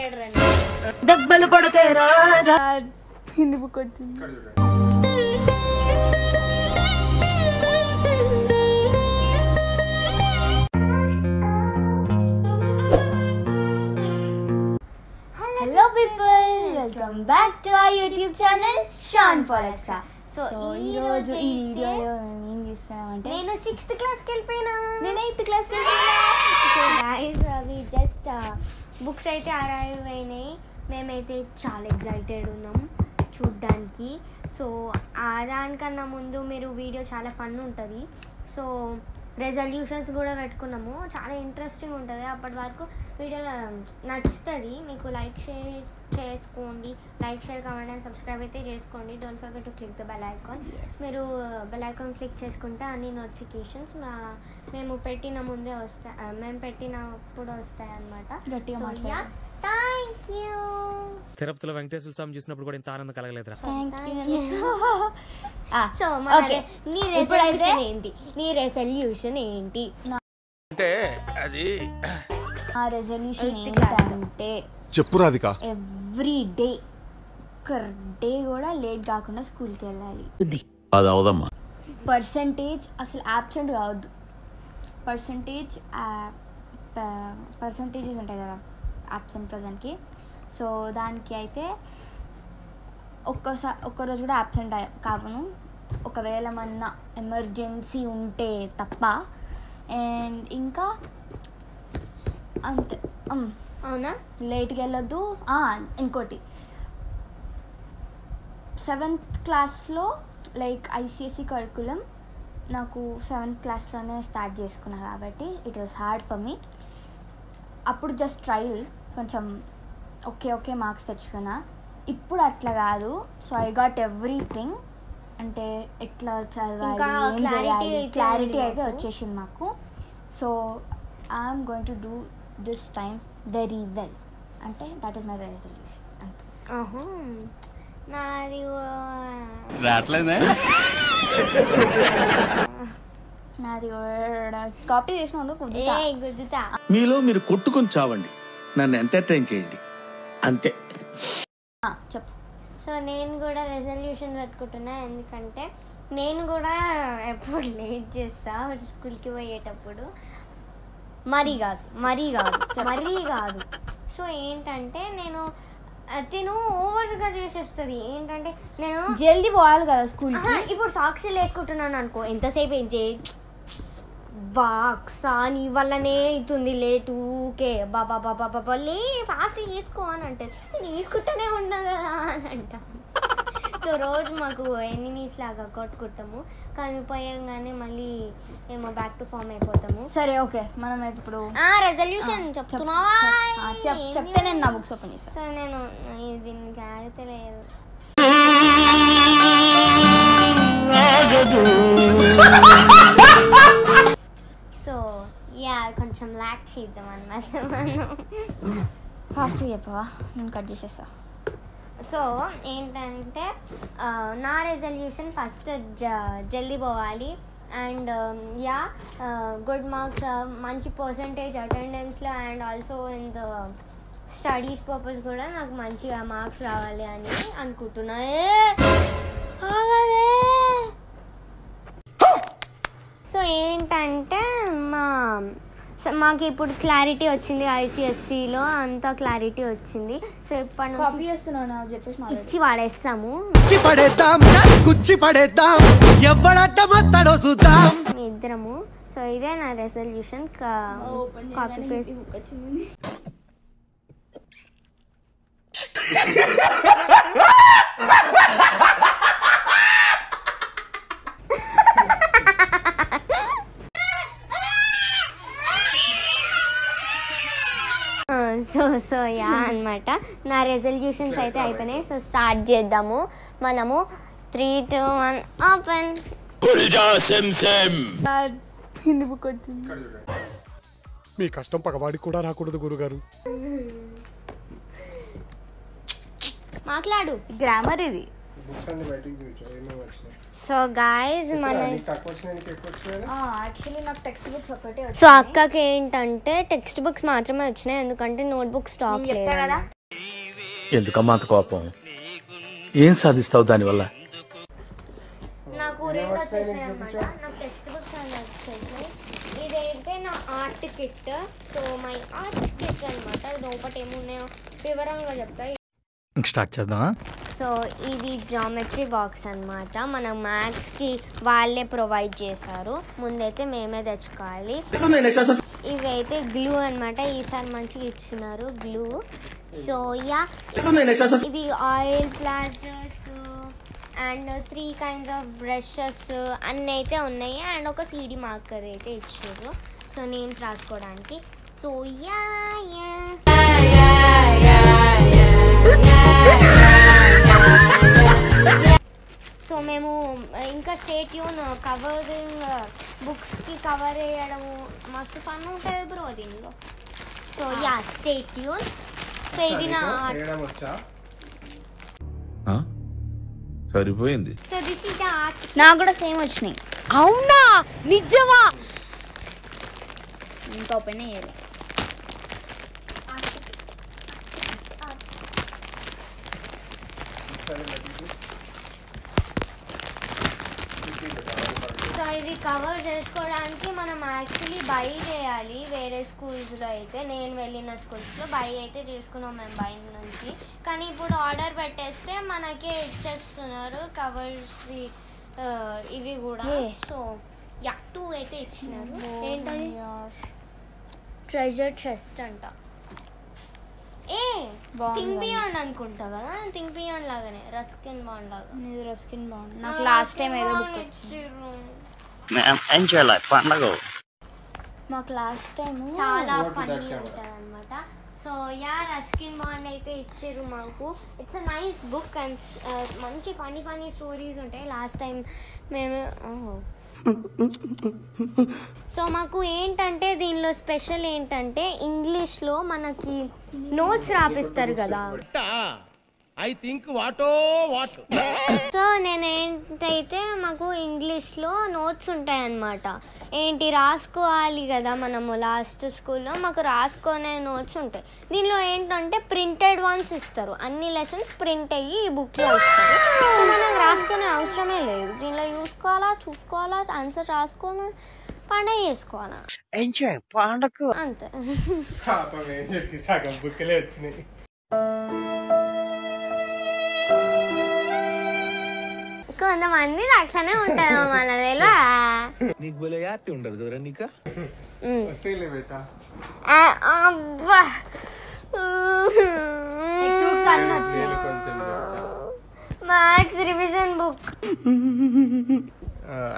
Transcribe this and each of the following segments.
Excited రండి. దెబ్బలు పడితే రాజా హిందీ బుక్ వచ్చింది. Hello people, welcome back to our YouTube channel షాన్ పాలక్సా. సో ఈ రోజు ఈ వీడియోలో మేము ఏం చేస్తున్నామంటే, నేను 6th క్లాస్కి వెళ్ళిపోయినా, నేను 8th క్లాస్కి వెళ్ళిపోయినా. సో గైస్ అవి జస్ట్ బుక్స్ అయితే అరైవ్ అయినాయి. మేమైతే చాలా ఎక్సైటెడ్ ఉన్నాం చూడ్డానికి. సో దానికన్నా ముందు మీరు వీడియో చాలా ఫన్ ఉంటుంది. సో రెజల్యూషన్స్ కూడా పెట్టుకున్నాము, చాలా ఇంట్రెస్టింగ్ ఉంటుంది. అప్పటి వరకు వీడియో నచ్చుతుంది మీకు. లైక్ షేర్ చేసుకోండి, like share comment and subscribe అయితే చేసుకోండి. Don't forget to click the bell icon. మీరు బెల్ ఐకాన్ క్లిక్ చేసుకుంటే అన్ని నోటిఫికేషన్స్ మేము పెట్టిన ముందే వస్తాయి, మేము పెట్టినప్పుడు వస్తాయి అన్నమాట. Thank you. తిరుపతిలో వెంకటేశ్వర స్వామి చూసినప్పుడు కూడా ఇంత ఆనందం కలగలేదురా. సో నీ రెజల్యూషన్ ఏంటి? అంటే అది ఆ రెజల్యూషన్ ఏంటంటే, చెప్పు రాధిక. ఎవ్రీ డే ఒక్క డే కూడా లేట్ కాకుండా స్కూల్కి వెళ్ళాలి. అది అవదమ్మా. పర్సంటేజ్ అసలు యాబ్సెంట్ కావద్దు. పర్సంటేజెస్ ఉంటాయి కదా యాబ్సెంట్ ప్రజెంట్కి. సో దానికి అయితే ఒక్కరోజు కూడా యాబ్సెంట్ కావను, ఒకవేళ మన ఎమర్జెన్సీ ఉంటే తప్ప. అండ్ ఇంకా అంతే. అవునా, లేట్కి వెళ్ళొద్దు. ఇంకోటి 7th క్లాస్లో లైక్ ఐసిఎస్సి కరికులం నాకు 7th క్లాస్లోనే స్టార్ట్ చేసుకున్నా కాబట్టి it was hard for me. అప్పుడు జస్ట్ ట్రయల్, కొంచెం ఓకే మార్క్స్ తెచ్చుకున్నా. ఇప్పుడు అట్లా కాదు. So I got everything. అంటే ఎట్లా చదవాలి, క్లారిటీ అయితే వచ్చేసింది మాకు. So I'm going to do this time very well. అంటే దట్ ఈస్ మై రెజల్యూషన్. నాది నాది కాపీ చేసిన గుద్దుతా. మీలో మీరు కొట్టుకొని చావండి, నన్ను ఎంటర్టైన్ చేయండి అంతే. చెప్పు. సో నేను కూడా రెజల్యూషన్ పెట్టుకుంటున్నా, ఎందుకంటే నేను కూడా ఎప్పుడు లేట్ చేస్తా స్కూల్కి పోయేటప్పుడు. మరీ కాదు. సో ఏంటంటే నేను తిను ఓవర్గా చేసేస్తుంది. ఏంటంటే నేను జల్దీ పోవాలి కదా స్కూల్కి. ఇప్పుడు సాక్సీలు వేసుకుంటున్నాను అనుకో, ఎంతసేపు ఏం బాక్సా నీ వల్లనే అవుతుంది లేటు, ఊకే బాబా లే ఫాస్ట్ వేసుకో అని అంటే నేను వేసుకుంటూనే ఉన్నా కదా అని అంటాను. సో రోజు మాకు ఎనిమీస్ లాగా కొట్టుకుంటాము, కానీ పోయంగానే మళ్ళీ ఏమో బ్యాక్ టు ఫామ్ అయిపోతాము. సరే ఓకే, మనం ఇప్పుడు రెజల్యూషన్ చెప్తున్నా చెప్తే నేను నా బుక్స్ ఓపెన్ చేస్తాను. సో నేను దీనికి ఆగతలేదు. సో కొంచెం లాక్ చేద్దాం అన్నమాట మనం. ఫాస్ట్ చెప్పవా, నేను కట్ చేసేస్తా. సో ఏంటంటే నా రెజల్యూషన్ ఫస్ట్ జల్దీ పోవాలి. అండ్ గుడ్ మార్క్స్, మంచి పర్సంటేజ్ అటెండెన్స్లో and also in the studies purpose కూడా నాకు మంచిగా మార్క్స్ రావాలి అని అనుకుంటున్నా. సో ఏంటంటే మాకు ఇప్పుడు క్లారిటీ వచ్చింది, ఐసిఎస్సిలో అంతా క్లారిటీ వచ్చింది. సో ఇప్పటి నుంచి ఇచ్చి వాడేస్తాము, ఇద్దరము. సో ఇదే నా రెజల్యూషన్. Copy paste. సో అన్నమాట నా రెజల్యూషన్స్ అయితే అయిపోయినాయి. సో స్టార్ట్ చేద్దాము మనము. 3, 2, 1 ఓపెన్. హిందీ బుక్ వచ్చింది. మీ కష్టం పగవాడికి కూడా రాకూడదు గురుగారు. మాట్లాడు, గ్రామర్ ఇది. సో గాయస్ మన యాక్చువల్లీ నాకు టెక్స్ట్ బుక్స్ ఒకటే. సో అక్కకి ఏంటంటే టెక్స్ట్ బుక్స్ మాత్రమే వచ్చినాయి, ఎందుకంటే నోట్ బుక్స్ స్టాక్ లేదు. ఎందుకమ్మా అంత కోపం? ఏం సాధిస్తావు దానివల్ల? నాకు రెండు వచ్చేసాయి అనమాట. నాకు టెక్స్ట్ బుక్స్ అని వచ్చేసాయి. ఇదైతే నా art kit. So my art kit అనమాట. లోపల ఏమున్నాయో వివరంగా చెప్తాయి. స్టార్ట్ చేద్దామా? సో ఇది జామెట్రీ బాక్స్ అనమాట. మనం మ్యాథ్స్కి వాళ్ళే ప్రొవైడ్ చేశారు. ముందైతే మేమే తెచ్చుకోవాలి. ఇవైతే గ్లూ అనమాట. ఈసారి మంచిగా ఇచ్చినారు గ్లూ. సో యా, ఇది oil pastels and 3 kinds of brushes అన్నీ అయితే ఉన్నాయి. అండ్ ఒక CD మార్కర్ అయితే ఇచ్చారు. సో నేమ్స్ రాసుకోవడానికి. సో యా సో మేము ఇంకా స్టే ట్యూన్. కవరింగ్ బుక్స్కి కవర్ వేయడము మస్తు ఫన్ ఉంటుంది బ్రో దీనిలో. So yeah, stay tune. So ఇది నా సరిపోయింది. So this is the art. నాకు కూడా సేమ్ వచ్చినాయి. అవునా, నిజమా? ఇంకా ఓపెన్ అయ్యేది. సో ఇవి కవర్ చేసుకోవడానికి మనం యాక్చువల్లీ బై చేయాలి. వేరే స్కూల్స్లో అయితే, నేను వెళ్ళిన స్కూల్స్లో బై అయితే చేసుకున్నాం మేము బయట నుంచి. కానీ ఇప్పుడు ఆర్డర్ పెట్టేస్తే మనకే ఇచ్చేస్తున్నారు కవర్స్ ఇవి కూడా. సో యా, 2 అయితే ఇచ్చినారు. ఏంటది? ట్రెజర్ చెస్ట్ అంట. థింక్ బియాండ్ అనుకుంటా కదా. థింక్ బియాండ్ లాగానే, రస్కిన్ బాండ్ లాగా. ఇది రస్కిన్ బాండ్. నాకు లాస్ట్ టైం ఏదో బుక్ వచ్చింది. మాకు లాస్ట్ టైం చాలా ఫన్నీ ఉంటుంది అనమాట. సో యా, రస్కిన్ బాండ్ అయితే ఇచ్చారు మాకు. It's a nice book and మంచి ఫన్నీ స్టోరీస్ ఉంటాయి. లాస్ట్ టైం మేము సో మాకు ఏంటంటే దీనిలో స్పెషల్ ఏంటంటే ఇంగ్లీష్లో మనకి నోట్స్ రాపిస్తారు కదా. సో నేనేంటైతే మాకు ఇంగ్లీష్లో నోట్స్ ఉంటాయన్నమాట. ఏంటి రాసుకోవాలి కదా మనము. లాస్ట్ స్కూల్లో మాకు రాసుకునే నోట్స్ ఉంటాయి. దీనిలో ఏంటంటే ప్రింటెడ్ వన్స్ ఇస్తారు. అన్ని లెసన్స్ ప్రింట్ అయ్యి ఈ బుక్లో ఇస్తారు. సో మనం రాసుకునే అవసరమే లేదు. దీనిలో చూసుకోవాలా ఆన్సర్ రాసుకోవాలా, పండగ చేసుకోవాలా, అంతే. సగం బుక్లే వచ్చినాయి. కొంతమంది అట్లనే ఉంటుంది మన నీకు భలే హ్యాపీ ఉండదు కదరా నీకు? మ్యాథ్స్ రివిజన్ బుక్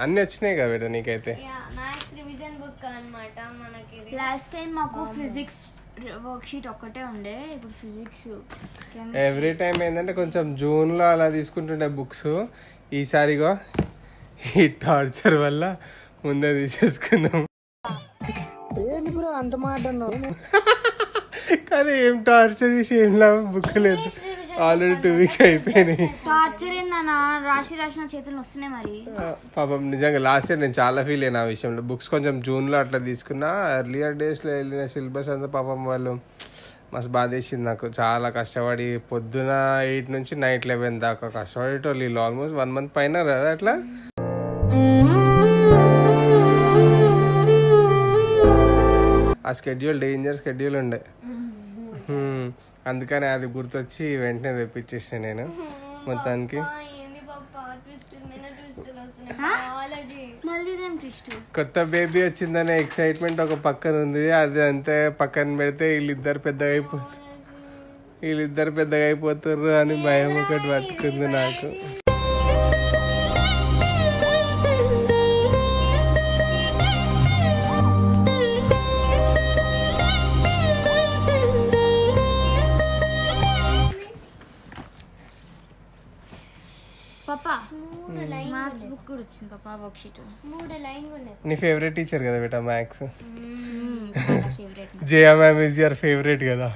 అన్ని వచ్చినాయి కదా బేటా నీకైతే. మ్యాథ్స్ రివిజన్ బుక్ అన్నమాట మనకి. లాస్ట్ టైం మాకు ఫిజిక్స్ వర్క్ షీట్ ఒక్కటే ఉండే. ఇప్పుడు ఫిజిక్స్ ఎవ్రీ టైం ఏంటంటే కొంచెం జూన్లో అలా తీసుకుంటుండే బుక్స్. ఈసారిగా ఈ టార్చర్ వల్ల ముందే తీసేసుకున్నాం. కానీ ఏం టార్చర్ చేసి ఏం లాభం, బుక్ లేదు. ఆల్రెడీ 2 weeks అయిపోయినాయి. టార్చర్ ఏందన్నా, రాసిన చేతులు వస్తున్నాయి మరి. పాపం నిజంగా లాస్ట్ ఇయర్ నేను చాలా ఫీల్ అయినా ఆ విషయంలో. బుక్స్ కొంచెం జూన్లో అట్లా తీసుకున్నా. ఎర్లియర్ డేస్లో వెళ్ళిన సిలబస్ అంతా పాపం వాళ్ళు మస్తు బాధేసింది నాకు. చాలా కష్టపడి పొద్దున 8 నుంచి నైట్ 11 దాకా కష్టపడేటోళ్ళు వీళ్ళు. ఆల్మోస్ట్ 1 month పైన కదా అట్లా. ఆ స్కెడ్యూల్ డేంజర్ స్కెడ్యూల్ ఉండే. అందుకని అది గుర్తొచ్చి వెంటనే తెప్పించేసాను నేను మొత్తానికి. కొత్త బేబీ వచ్చిందనే ఎక్సైట్మెంట్ ఒక పక్కన ఉంది. అది అంతే పక్కన పెడితే వీళ్ళిద్దరు పెద్దగా అయిపోతారు అని భయం ఒకటి పట్టుకుంది నాకు. పాపా మ్యాథ్స్ బుక్ కూడా వచ్చింది పాపా, వర్క్ షీట్ 3 లైన్లు ఉన్నాయి. నీ ఫేవరెట్ టీచర్ కదా బేటా maths. Favourite Jaya ma'am is your favourite కదా.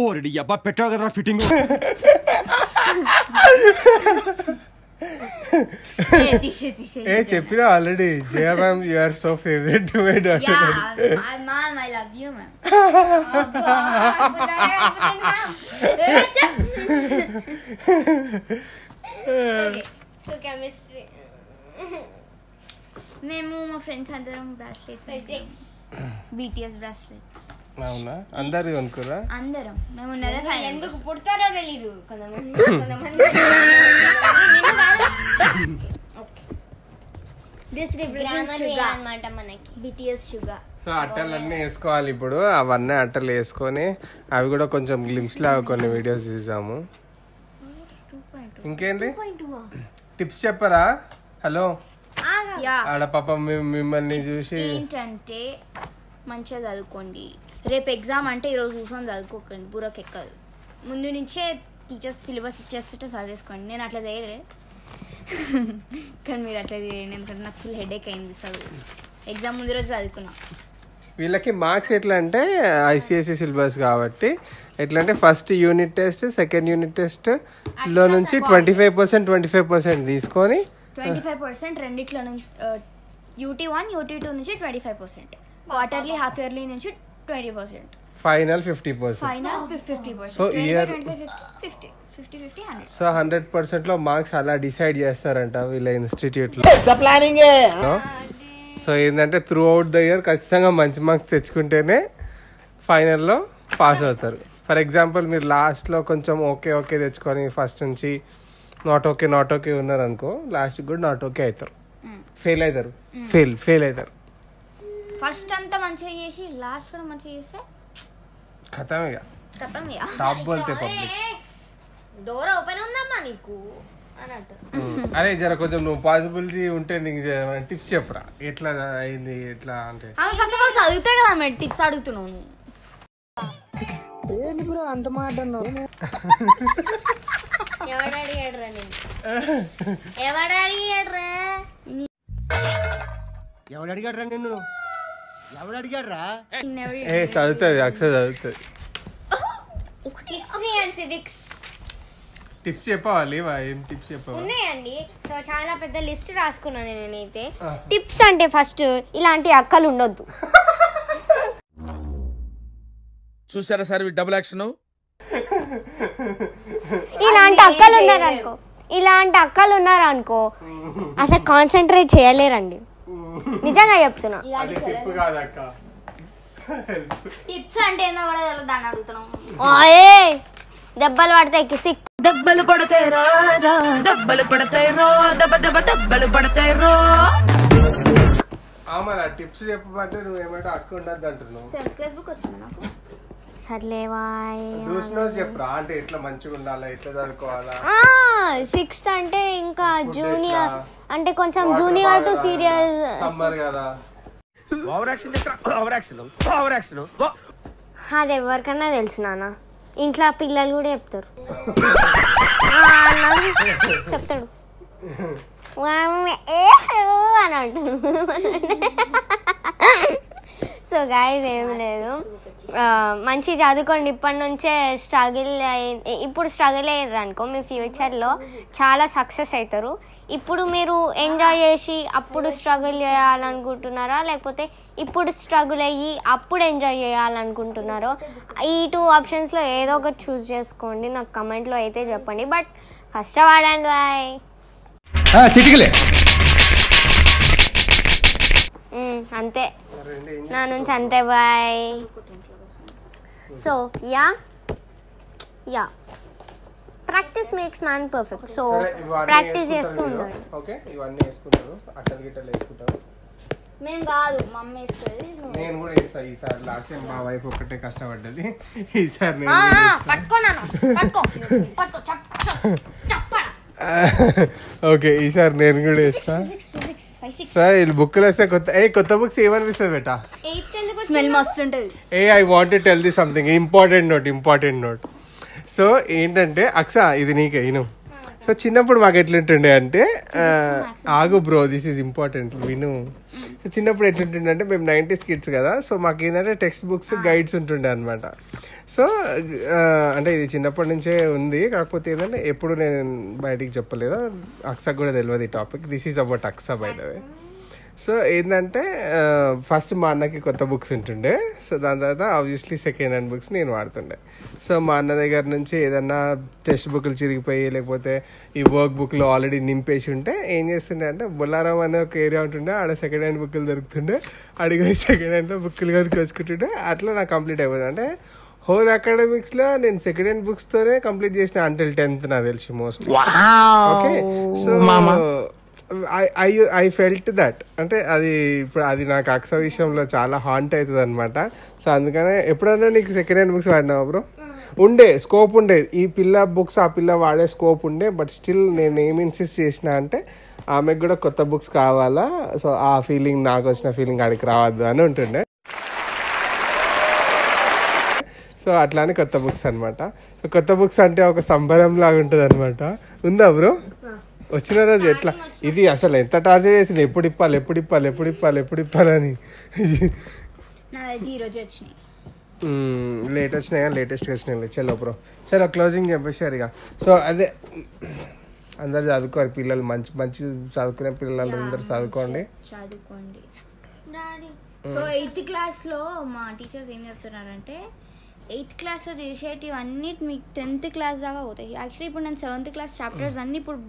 ఓరెడి అబ్బా పెట్టావు కదరా ఫిట్టింగ్. ఏ చెప్పినా already Jaya ma'am you are so favourite to my daughter. Mom, I love you, ma'am. So chemistry మేము మా ఫ్రెండ్స్ అందరం బ్రాస్లెట్స్ ఫిజిక్స్ బీటీఎస్ బ్రాస్లెట్స్ అవునా అందరు అనుకురా అందరం మేము ఉన్నదే ఎందుకు పుడతారో తెలీదు కొంతమంది దిస్ గ్రామర్ రిప్రజెంట్స్ అన్నమాట మనకి బీటీఎస్ షుగర్. సో అట్టలన్నీ వేసుకోవాలి ఇప్పుడు. అవన్నీ అట్టలు వేసుకొని అవి కూడా కొంచెం గ్లిమ్స్ లాగా కొన్ని వీడియోస్ తీసాము. ఇంకేంటి టిప్స్ చెప్పరా? హలో ఆడ పాప మిమ్మల్ని చూసి ఏంటంటే మంచిగా చదువుకోండి. రేపు ఎగ్జామ్ అంటే ఈరోజు కూర్చొని చదువుకోకండి, బుర్రకు ఎక్కదు. ముందు నుంచే టీచర్స్ సిలబస్ ఇచ్చేస్తుంటే చదివేసుకోండి. నేను అట్లా చేయలే కానీ మీరు అట్లా చేయండి, ఎందుకంటే నాకు ఫుల్ హెడేక్ అయింది చదువు. ఎగ్జామ్ ముందు రోజు చదువుకున్నా. వీళ్ళకి మార్క్స్ ఎట్లా అంటే ఐసిఎస్సి సిలబస్ కాబట్టి ఎట్లా అంటే first unit test second unit test లో నుంచి 25% తీసుకొని 25% రెండిట్లో నుంచి UT1 UT2 నుంచి 25%, క్వార్టర్లీ హాఫ్ ఇయర్లీ నుంచి 20%, final 50%. Final 50%. So year 50 100. So 100% లో మార్క్స్ అలా డిసైడ్ చేస్తారంట వీళ్ళ ఇన్స్టిట్యూట్ లో. సో ఏంటంటే త్రూ అవుట్ ద ఇయర్ ఖచ్చితంగా మంచి మార్క్స్ తెచ్చుకుంటేనే ఫైనల్లో పాస్ అవుతారు. ఫర్ ఎగ్జాంపుల్ మీరు లాస్ట్లో కొంచెం ఓకే తెచ్చుకొని ఫస్ట్ నుంచి నాట్ ఓకే ఉన్నారనుకో, లాస్ట్ కూడా నాట్ ఓకే అవుతారు, ఫెయిల్ అవుతారు, ఫెయిల్ అవుతారు. ఫస్ట్ అంతా మంచిగా చేసి లాస్ట్ కూడా మంచిగా చేస్తే ఖతం ఇక టాప్ బోల్తే పబ్లిక్. డోర్ ఓపెన్ ఉందమ్మా నీకు అన్నట్టు. అరే జర కొంచెం నువ్వు పాసిబిలిటీ ఉంటే నీకు టిప్స్ చెప్పరా ఎట్లా అయింది ఎట్లా అంటే. ఫస్ట్ ఆఫ్ ఆల్ చదివితే కదా మేము టిప్స్ అడుగుతున్నాను. ఎవడు అడిగాడురా నిన్ను ఏ చదువుతుంది అక్షర్ చదువుతుంది. హిస్టరీ అండ్ సివిక్స్ టిప్స్ చెప్పాలి, ఏం టిప్స్ చెప్పాలి ఉన్నాయండి. సో చాలా పెద్ద లిస్ట్ రాసుకున్నాను నేనైతే. టిప్స్ అంటే ఫస్ట్ ఇలాంటి అక్కలు ఉండొద్దు. చూసారా సార్ డబుల్ యాక్షన్. ఇలాంటి అక్కలు ఉన్నారనుకో అసలు కాన్సన్ట్రేట్ చేయలేరండి, నిజంగా చెప్తున్నా. టిప్స్ అంటే ఏందో కూడా దాన్ని అడుగుతున్నాం. దెబ్బలు పడతాయి కిసిక్, దెబ్బలు పడతాయి రాజా, దెబ్బలు పడతాయి రో, దెబ్బలు పడతాయి రో. టిప్స్ చెప్పమంటే నువ్వు ఏమంటే అక్క ఉండద్దు అంటున్నావు. 7th క్లాస్ బుక్ వచ్చింది నాకు. సర్లేవా చెప్పరా అంటే ఎట్లా మంచిగా ఉండాలా, ఎట్లా చదువుకోవాలా. 6th అంటే ఇంకా జూనియర్ అంటే కొంచెం జూనియర్ టు సీరియస్ సమ్మర్ కదా. అది ఎవరికన్నా తెలుసు నాన్న, ఇంట్లో పిల్లలు కూడా చెప్తారు. చెప్తాడు అని అంటాడు. సో గైస్ ఏం లేదు, మంచి చదువుకోండి. ఇప్పటి నుంచే ఇప్పుడు స్ట్రగుల్ అయ్యారు అనుకో మీ ఫ్యూచర్లో చాలా సక్సెస్ అవుతారు. ఇప్పుడు మీరు ఎంజాయ్ చేసి అప్పుడు స్ట్రగుల్ చేయాలనుకుంటున్నారా, లేకపోతే ఇప్పుడు స్ట్రగుల్ అయ్యి అప్పుడు ఎంజాయ్ చేయాలనుకుంటున్నారో, ఈ 2 ఆప్షన్స్లో ఏదో ఒకటి చూస్ చేసుకోండి. నాకు కమెంట్లో అయితే చెప్పండి. బట్ కష్టపడండి బాయ్. అంతే నా నుంచి అంతే bye. So yeah practice makes man perfect. So practice చేస్తూ ఉండాలి. ఓకే ఇవన్నీ వేసుకుంటారు, అట్టలు గిట్టలు వేసుకుంటారు. మేము కాదు, మమ్మీ ఇస్తుంది. నేను కూడా వేస్తా ఈసారి. లాస్ట్ టైం మా వైఫ్ ఒకటే కష్టపడ్డది, ఈసారి ఓకే ఈసారి నేను కూడా వేస్తా. సార్ వీళ్ళు బుక్లు వేస్తే కొత్త బుక్స్ ఏమనిపిస్తుంది బేటా? స్మెల్ మస్తు ఉంటుంది. I want to tell the something important note. So ఏంటంటే అక్ష ఇది నీకే ఇను, సో చిన్నప్పుడు మాకు ఎట్లుంటుండే అంటే ఆగు బ్రో దిస్ ఈజ్ ఇంపార్టెంట్ విను. చిన్నప్పుడు ఎట్లుంటుండే అంటే మేము 90s కిడ్స్ కదా, సో మాకు ఏంటంటే టెక్స్ట్ బుక్స్ గైడ్స్ ఉంటుండే అనమాట. సో అంటే ఇది చిన్నప్పటి నుంచే ఉంది, కాకపోతే ఏంటంటే ఎప్పుడు నేను బయటికి చెప్పలేదు, అక్సాకు కూడా తెలియదు ఈ topic. This is about Aksa by the way. So ఏంటంటే ఫస్ట్ మా అన్నకి కొత్త బుక్స్ ఉంటుండే, సో దాని తర్వాత ఆబ్వియస్లీ సెకండ్ హ్యాండ్ బుక్స్ నేను వాడుతుండే. సో మా అన్న దగ్గర నుంచి ఏదన్నా టెక్స్ట్ బుక్లు చిరిగిపోయి లేకపోతే ఈ వర్క్ బుక్లో ఆల్రెడీ నింపేసి ఉంటే ఏం చేస్తుండే అంటే బొల్లారం అనే ఒక ఏరియా ఉంటుండే, ఆడ సెకండ్ హ్యాండ్ బుక్లు దొరుకుతుండే, అడిగి సెకండ్ హ్యాండ్లో బుక్లు కనుక వచ్చుకుంటుండే. అట్లా నాకు కంప్లీట్ అయిపోతుంది. అంటే హోల్ అకాడమిక్స్లో నేను సెకండ్ హ్యాండ్ బుక్స్తోనే కంప్లీట్ చేసిన అంటిల్ 10th నాకు తెలిసి mostly. Okay, so I felt that, అంటే అది ఇప్పుడు అది నాకు అక్సా విషయంలో చాలా హాంట్ అవుతుంది అనమాట. సో అందుకనే ఎప్పుడైనా నీకు సెకండ్ హ్యాండ్ బుక్స్ వాడినావా బ్రో? ఉండే స్కోప్ ఉండేది, ఈ పిల్ల బుక్స్ ఆ పిల్ల వాడే స్కోప్ ఉండే, బట్ స్టిల్ నేను ఏమి ఇన్సిస్ట్ చేసిన అంటే ఆమెకు కూడా కొత్త బుక్స్ కావాలా, సో ఆ ఫీలింగ్ నాకు వచ్చిన ఫీలింగ్ ఆడికి రావద్దు అని ఉంటుండే. సో అట్లానే కొత్త బుక్స్ అనమాట. సో కొత్త బుక్స్ అంటే ఒక సంబరం లాగా ఉంటుంది అనమాట. ఉందా బ్రో? వచ్చిన రోజు ఎట్లా ఇది అసలు ఎంత టార్చర్ చేసింది, ఎప్పుడు ఇప్పాలని. లేట్ వచ్చినాయి కానీ లేటెస్ట్గా వచ్చినాయి. చలో బ్రో, చలో క్లోజింగ్ చెప్పేసారు ఇక. సో అదే అందరు చదువుకోరు, పిల్లలు మంచి మంచి చదువుకునే పిల్లలు అందరు చదువుకోండి. సో 8th క్లాస్లో మా టీచర్స్ ఏం చెప్తున్నారంటే 8th క్లాస్లో చేసేటివన్నీ మీకు 10th క్లాస్ దాకా పోతాయి. యాక్చువల్లీ ఇప్పుడు నేను 7th క్లాస్ చాప్టర్స్ అన్నీ ఇప్పుడు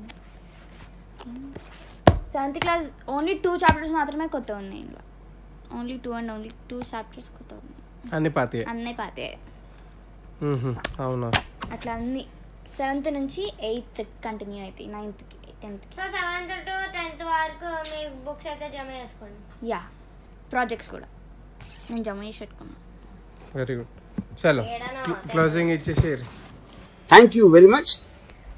7th క్లాస్ ఓన్లీ 2 చాప్టర్స్ మాత్రమే కొత్త ఉన్నాయి. ఇంట్లో ఓన్లీ 2 చాప్టర్స్ కొత్త ఉన్నాయి, అన్నీ పాతే. అవునా? అట్లా అన్ని 7th నుంచి 8th కంటిన్యూ అవుతాయి, 9th 10th. So 7th to 10th వరకు మీ బుక్స్ అయితే జమ చేసుకోండి. యా, ప్రాజెక్ట్స్ కూడా నేను జమ చేసి పెట్టుకున్నాను. Very good. చలో closing ఇచ్చేసేరు. Thank you very much.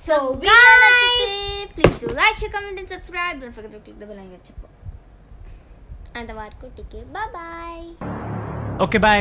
So guys, please do like, share, comment and subscribe. Don't forget to click the bell icon. అంతవరకు టికే, బాయ్. Okay bye.